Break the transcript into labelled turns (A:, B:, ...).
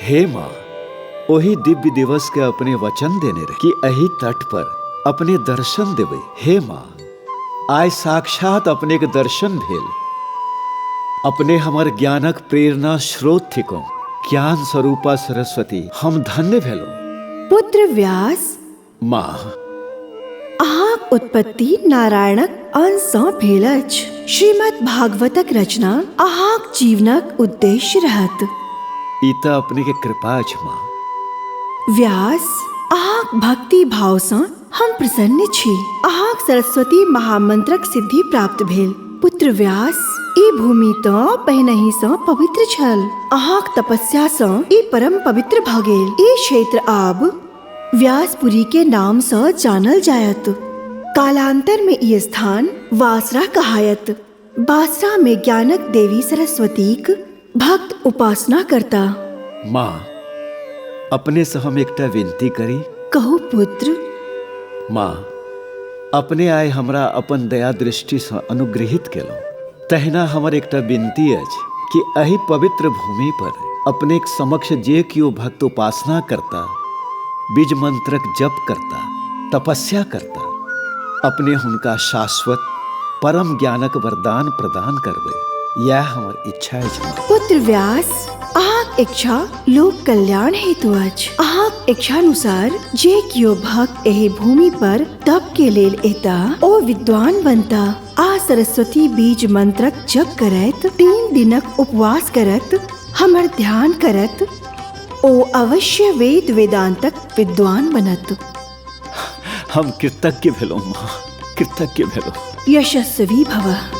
A: हे माँ, वही दिव्य दिवस के अपने वचन देने रहे कि अही तट पर अपने दर्शन देवे। हे माँ, आज साक्षात अपने के दर्शन भेल। अपने हमर ज्ञानक प्रेरणा स्रोत थिको, ज्ञान स्वरूपा सरस्वती हम धन्य भेलो।
B: पुत्र व्यास,
A: माँ,
B: अहाँक उत्पत्ति नारायणक अंश सँ भेल अछि। श्रीमद् भागवतक रचना अहाँक जीवनक उद्देश्य रहत।
A: ई त अपने के कृपा अछि माँ।
B: व्यास, अहाँक भक्ति भाव सँ हम प्रसन्न छी। अहाँक सरस्वती महामंत्रक सिद्धि प्राप्त भेल। पुत्र व्यास, ई भूमि तऽ पहिनहि सँ पवित्र छल। अहाँक तपस्या सँ ई परम पवित्र भ गेल। ई क्षेत्र आब व्यासपुरी के नाम सँ जानल जायत। कालांतर में ई स्थान वासरा कहायत। बासरा में ज्ञानक देवी सरस्वतीक भक्त उपासना करता।
A: माँ, अपने से हम एकटा विनती करी।
B: कहू पुत्र।
A: माँ, अपने आय हमरा अपन दया दृष्टि से अनुग्रहित केलहुँ। तहिना हमर एकटा विनती अछि कि एहि पवित्र भूमि पर अपने के समक्ष जे कियो भक्त उपासना करता, बीज मंत्रक जप करता, तपस्या करता, अपने हुनका शाश्वत परम ज्ञानक वरदान प्रदान करबै। यह हमर इच्छा अछि माँ।
B: पुत्र व्यास, अहाँक इच्छा लोक कल्याण हेतु अछि। अहाँक इच्छानुसार जे कियो भक्त एहि भूमि पर तप के लेल एता, ओ विद्वान बनता आ सरस्वती बीज मंत्रक जप करैत 3 दिनक उपवास करत, हमर ध्यान करत, ओ अवश्य वेद वेदांतक विद्वान बनत।
A: हम कृतज्ञ भेलहुँ माँ, कृतज्ञ भेलहुँ।
B: यशस्वी भवः।